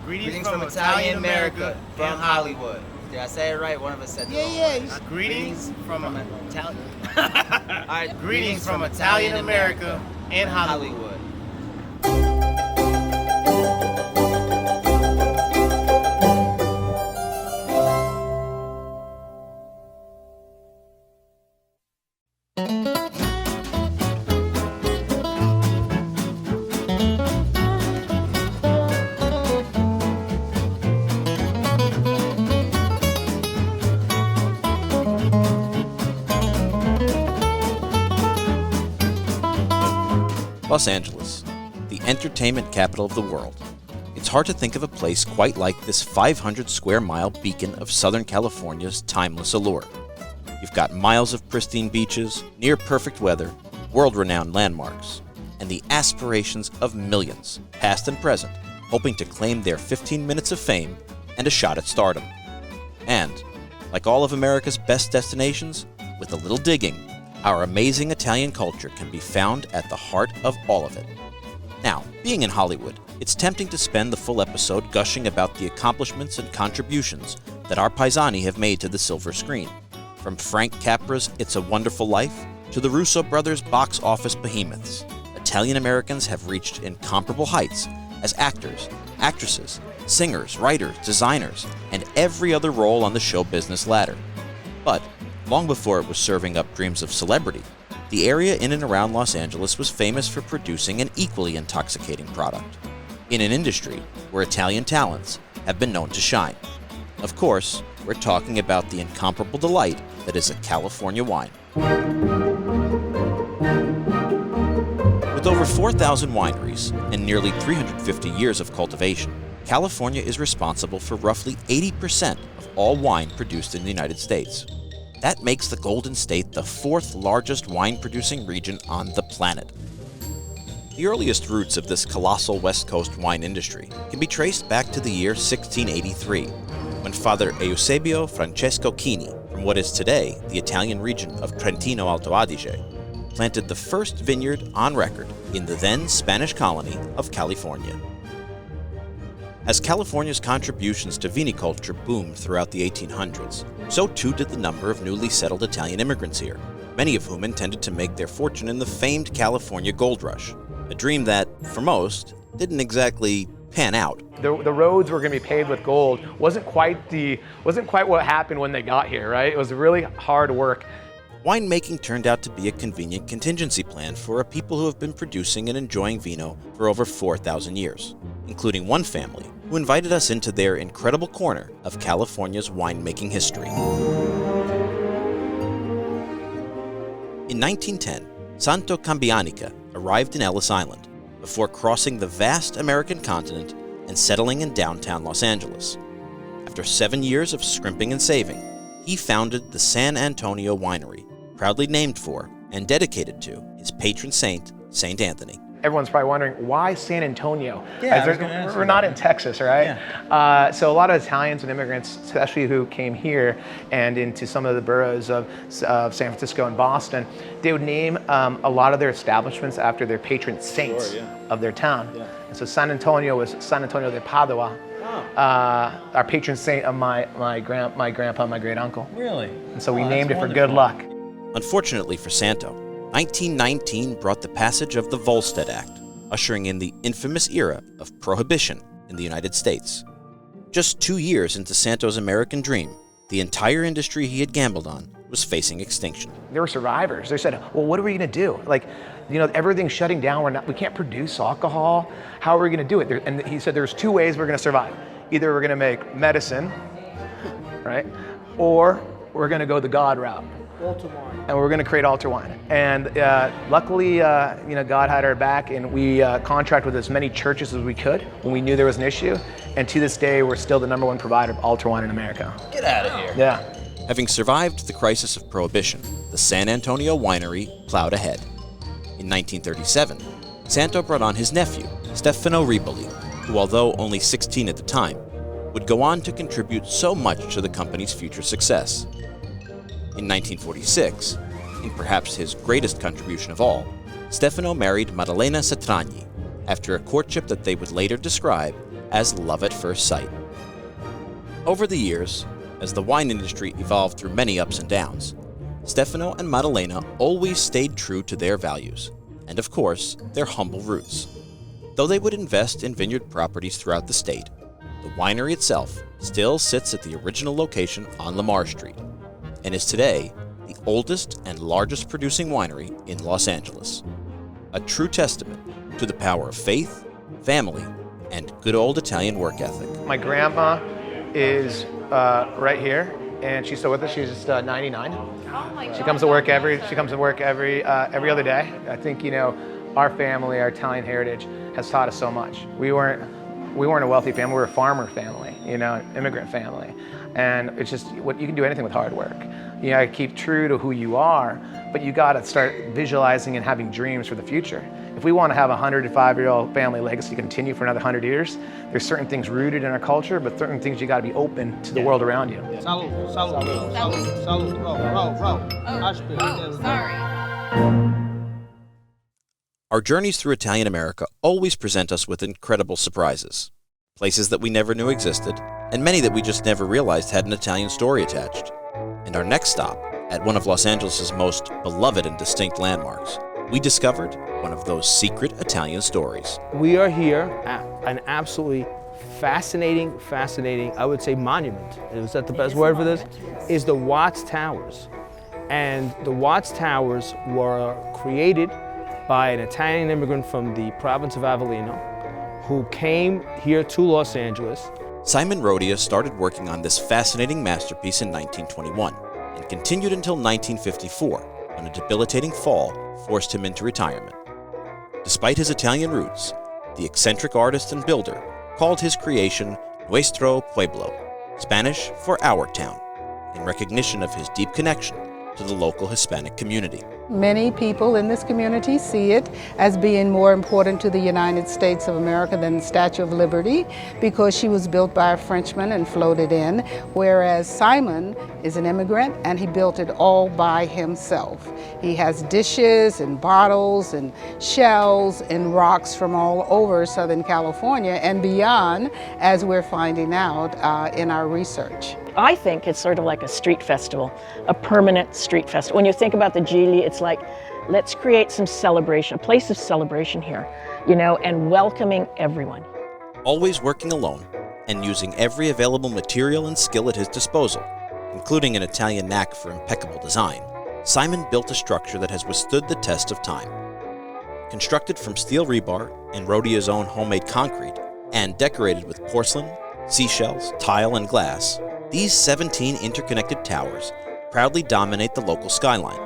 Greetings from Italian America, from Hollywood. Did I say it right? One of us said Yeah. Greetings from Italian. All right, greetings from Italian America and Hollywood. Los Angeles, the entertainment capital of the world. It's hard to think of a place quite like this 500 square mile beacon of Southern California's timeless allure. You've got miles of pristine beaches, near perfect weather, world-renowned landmarks, and the aspirations of millions, past and present, hoping to claim their 15 minutes of fame and a shot at stardom. And, like all of America's best destinations, with a little digging, our amazing Italian culture can be found at the heart of all of it. Now, being in Hollywood, it's tempting to spend the full episode gushing about the accomplishments and contributions that our paesani have made to the silver screen. From Frank Capra's It's a Wonderful Life to the Russo brothers' box office behemoths, Italian Americans have reached incomparable heights as actors, actresses, singers, writers, designers, and every other role on the show business ladder. But long before it was serving up dreams of celebrity, the area in and around Los Angeles was famous for producing an equally intoxicating product, in an industry where Italian talents have been known to shine. Of course, we're talking about the incomparable delight that is a California wine. With over 4,000 wineries and nearly 350 years of cultivation, California is responsible for roughly 80% of all wine produced in the United States. That makes the Golden State the fourth largest wine-producing region on the planet. The earliest roots of this colossal West Coast wine industry can be traced back to the year 1683, when Father Eusebio Francesco Chini, from what is today the Italian region of Trentino Alto Adige, planted the first vineyard on record in the then Spanish colony of California. As California's contributions to viniculture boomed throughout the 1800s, so too did the number of newly settled Italian immigrants here, many of whom intended to make their fortune in the famed California gold rush, a dream that, for most, didn't exactly pan out. The roads were going to be paved with gold wasn't quite what happened when they got here, right? It was really hard work. Winemaking turned out to be a convenient contingency plan for a people who have been producing and enjoying vino for over 4,000 years, including one family who invited us into their incredible corner of California's winemaking history. In 1910, Santo Cambianica arrived in Ellis Island before crossing the vast American continent and settling in downtown Los Angeles. After 7 years of scrimping and saving, he founded the San Antonio Winery, proudly named for and dedicated to his patron saint, St. Anthony. Everyone's probably wondering, why San Antonio? Yeah, we're not in Texas, right? Yeah. So a lot of Italians and immigrants, especially who came here and into some of the boroughs of San Francisco and Boston, they would name a lot of their establishments after their patron saints of their town. Yeah. And so San Antonio was San Antonio de Padua, our patron saint of my grandpa, my great uncle. Really? And so we named it for good luck. Unfortunately for Santo, 1919 brought the passage of the Volstead Act, ushering in the infamous era of prohibition in the United States. Just 2 years into Santo's American dream, the entire industry he had gambled on was facing extinction. There were survivors. They said, well, what are we going to do? Everything's shutting down. We can't produce alcohol. How are we going to do it? And he said, there's 2 ways we're going to survive. Either we're going to make medicine, right? Or we're going to go the God route. Altar wine. And we're going to create altar wine. And luckily, God had our back, and we contracted with as many churches as we could when we knew there was an issue. And to this day, we're still the #1 provider of altar wine in America. Get out of here. Yeah. Having survived the crisis of prohibition, the San Antonio Winery plowed ahead. In 1937, Santo brought on his nephew, Stefano Riboli, who, although only 16 at the time, would go on to contribute so much to the company's future success. In 1946, in perhaps his greatest contribution of all, Stefano married Maddalena Satragni after a courtship that they would later describe as love at first sight. Over the years, as the wine industry evolved through many ups and downs, Stefano and Maddalena always stayed true to their values, and of course, their humble roots. Though they would invest in vineyard properties throughout the state, the winery itself still sits at the original location on Lamar Street, and is today the oldest and largest producing winery in Los Angeles. A true testament to the power of faith, family, and good old Italian work ethic. My grandma is right here, and she's still with us. She's just 99. She comes to work every other day. I think, you know, our family, our Italian heritage has taught us so much. We weren't a wealthy family. We were a farmer family, you know, an immigrant family. And it's just, what you can do anything with hard work. You gotta keep true to who you are, but you gotta start visualizing and having dreams for the future. If we want to have a 105-year-old family legacy continue for another 100 years, there's certain things rooted in our culture, but certain things you gotta be open to the world around you. Salud, salud, salud, salud. Roll. Sorry. Our journeys through Italian America always present us with incredible surprises. Places that we never knew existed, and many that we just never realized had an Italian story attached. And our next stop, at one of Los Angeles' most beloved and distinct landmarks, we discovered one of those secret Italian stories. We are here at an absolutely fascinating, I would say monument. Is that the best word for this? Is the Watts Towers. And the Watts Towers were created by an Italian immigrant from the province of Avellino who came here to Los Angeles. Simon Rodia started working on this fascinating masterpiece in 1921 and continued until 1954, when a debilitating fall forced him into retirement. Despite his Italian roots, the eccentric artist and builder called his creation Nuestro Pueblo, Spanish for our town, in recognition of his deep connection to the local Hispanic community. Many people in this community see it as being more important to the United States of America than the Statue of Liberty, because she was built by a Frenchman and floated in, whereas Simon is an immigrant and he built it all by himself. He has dishes and bottles and shells and rocks from all over Southern California and beyond, as we're finding out in our research. I think it's sort of like a street festival, a permanent street festival. When you think about the Gigli, it's like, let's create some celebration, a place of celebration here, you know, and welcoming everyone. Always working alone and using every available material and skill at his disposal, including an Italian knack for impeccable design, Simon built a structure that has withstood the test of time. Constructed from steel rebar and Rodia's own homemade concrete, and decorated with porcelain, seashells, tile, and glass, these 17 interconnected towers proudly dominate the local skyline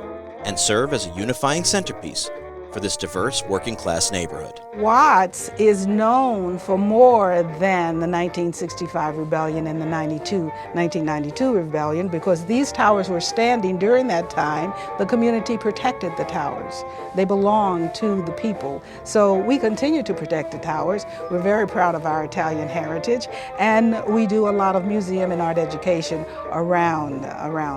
and serve as a unifying centerpiece for this diverse working-class neighborhood. Watts is known for more than the 1965 rebellion and the 1992 rebellion, because these towers were standing during that time. The community protected the towers. They belonged to the people. So we continue to protect the towers. We're very proud of our Italian heritage, and we do a lot of museum and art education around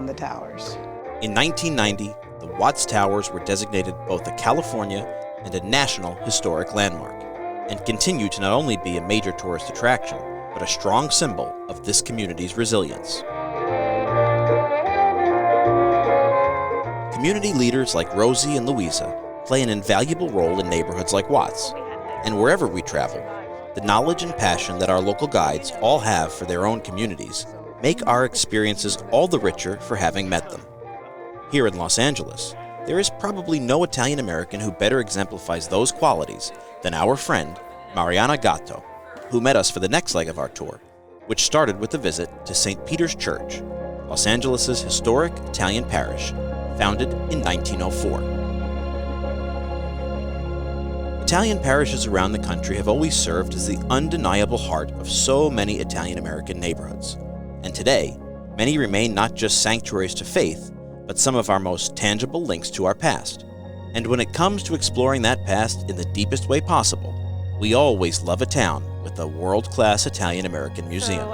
the towers. In 1990, the Watts Towers were designated both a California and a National Historic Landmark, and continue to not only be a major tourist attraction, but a strong symbol of this community's resilience. Community leaders like Rosie and Louisa play an invaluable role in neighborhoods like Watts, and wherever we travel, the knowledge and passion that our local guides all have for their own communities make our experiences all the richer for having met them. Here in Los Angeles, there is probably no Italian American who better exemplifies those qualities than our friend, Mariana Gatto, who met us for the next leg of our tour, which started with a visit to St. Peter's Church, Los Angeles' historic Italian parish, founded in 1904. Italian parishes around the country have always served as the undeniable heart of so many Italian American neighborhoods, and today, many remain not just sanctuaries to faith, but some of our most tangible links to our past. And when it comes to exploring that past in the deepest way possible, we always love a town with the world-class Italian-American Museum.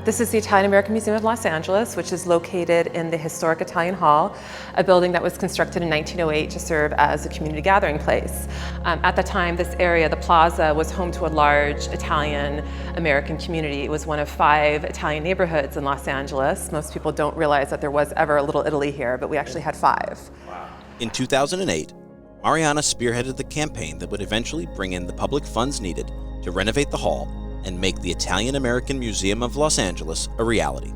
This is the Italian-American Museum of Los Angeles, which is located in the historic Italian Hall, a building that was constructed in 1908 to serve as a community gathering place. At the time, this area, the plaza, was home to a large Italian-American community. It was one of 5 Italian neighborhoods in Los Angeles. Most people don't realize that there was ever a Little Italy here, but we actually had 5. In 2008, Mariana spearheaded the campaign that would eventually bring in the public funds needed to renovate the hall and make the Italian-American Museum of Los Angeles a reality.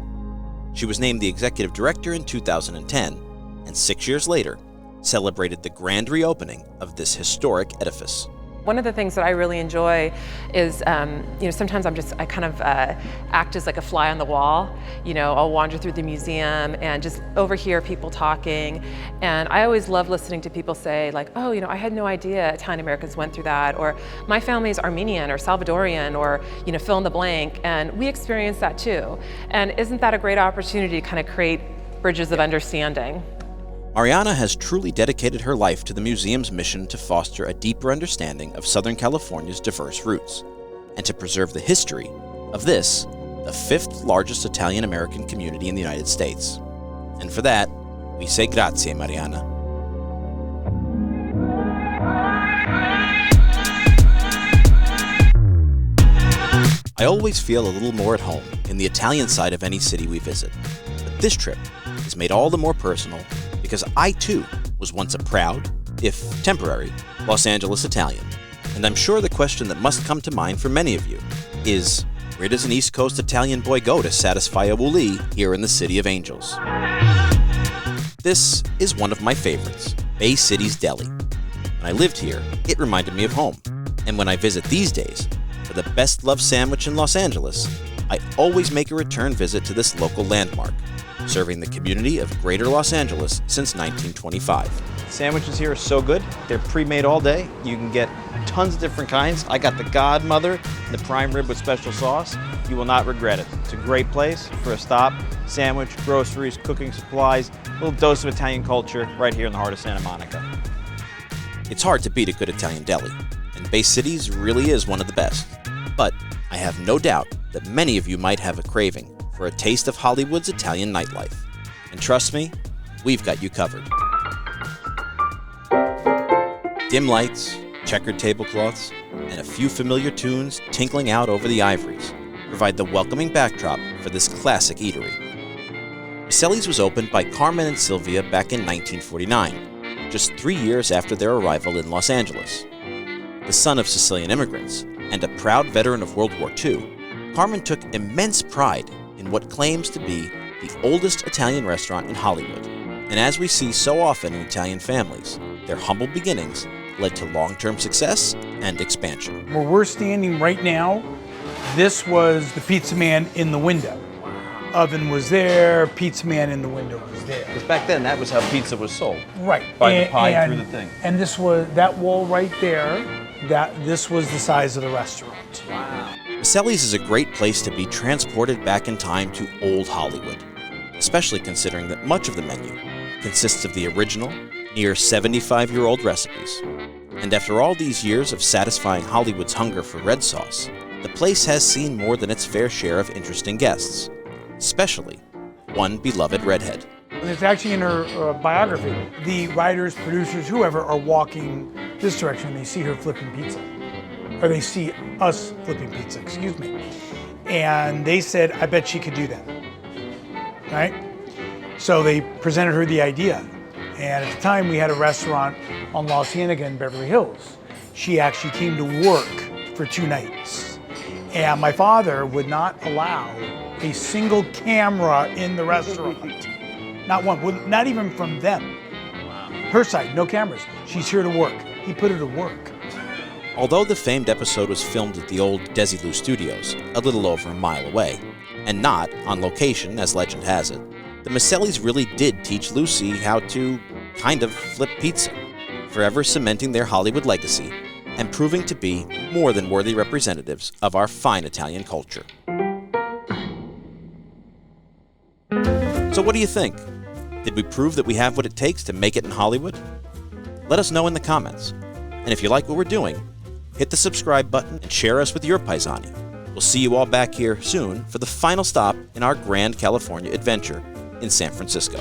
She was named the executive director in 2010, and 6 years later, celebrated the grand reopening of this historic edifice. One of the things that I really enjoy is, sometimes I kind of act as like a fly on the wall. I'll wander through the museum and just overhear people talking. And I always love listening to people say like, oh, I had no idea Italian Americans went through that, or my family's Armenian or Salvadorian, or, fill in the blank. And we experienced that too. And isn't that a great opportunity to kind of create bridges of understanding? Mariana has truly dedicated her life to the museum's mission to foster a deeper understanding of Southern California's diverse roots, and to preserve the history of this, the 5th largest Italian-American community in the United States. And for that, we say grazie, Mariana. I always feel a little more at home in the Italian side of any city we visit, but this trip is made all the more personal because I, too, was once a proud, if temporary, Los Angeles Italian. And I'm sure the question that must come to mind for many of you is, where does an East Coast Italian boy go to satisfy a wooly here in the City of Angels? This is one of my favorites, Bay City's Deli. When I lived here, it reminded me of home. And when I visit these days, for the best loved sandwich in Los Angeles, I always make a return visit to this local landmark, serving the community of Greater Los Angeles since 1925. Sandwiches here are so good. They're pre-made all day. You can get tons of different kinds. I got the Godmother, the prime rib with special sauce. You will not regret it. It's a great place for a stop, sandwich, groceries, cooking supplies, a little dose of Italian culture right here in the heart of Santa Monica. It's hard to beat a good Italian deli, and Bay City's really is one of the best. But I have no doubt that many of you might have a craving for a taste of Hollywood's Italian nightlife. And trust me, we've got you covered. Dim lights, checkered tablecloths, and a few familiar tunes tinkling out over the ivories provide the welcoming backdrop for this classic eatery. Maselli's was opened by Carmen and Sylvia back in 1949, just 3 years after their arrival in Los Angeles. The son of Sicilian immigrants and a proud veteran of World War II, Carmen took immense pride in what claims to be the oldest Italian restaurant in Hollywood. And as we see so often in Italian families, their humble beginnings led to long-term success and expansion. Where we're standing right now, this was the pizza man in the window. Oven was there, pizza man in the window was there. Because back then, that was how pizza was sold. Right. By the pie through the thing. And this was, that wall right there, this was the size of the restaurant. Wow. Maselli's is a great place to be transported back in time to old Hollywood, especially considering that much of the menu consists of the original, near 75-year-old recipes. And after all these years of satisfying Hollywood's hunger for red sauce, the place has seen more than its fair share of interesting guests, especially one beloved redhead. And it's actually in her biography. The writers, producers, whoever are walking this direction, they see her flipping pizza. Or they see us flipping pizza, excuse me. And they said, I bet she could do that, right? So they presented her the idea. And at the time we had a restaurant on La Cienega in Beverly Hills. She actually came to work for 2 nights. And my father would not allow a single camera in the restaurant. Not one, not even from them. Her side, no cameras. She's here to work. He put her to work. Although the famed episode was filmed at the old Desilu Studios, a little over a mile away, and not on location as legend has it, the Maselli's really did teach Lucy how to kind of flip pizza, forever cementing their Hollywood legacy and proving to be more than worthy representatives of our fine Italian culture. So what do you think? Did we prove that we have what it takes to make it in Hollywood? Let us know in the comments. And if you like what we're doing, hit the subscribe button and share us with your paisani. We'll see you all back here soon for the final stop in our Grand California adventure in San Francisco.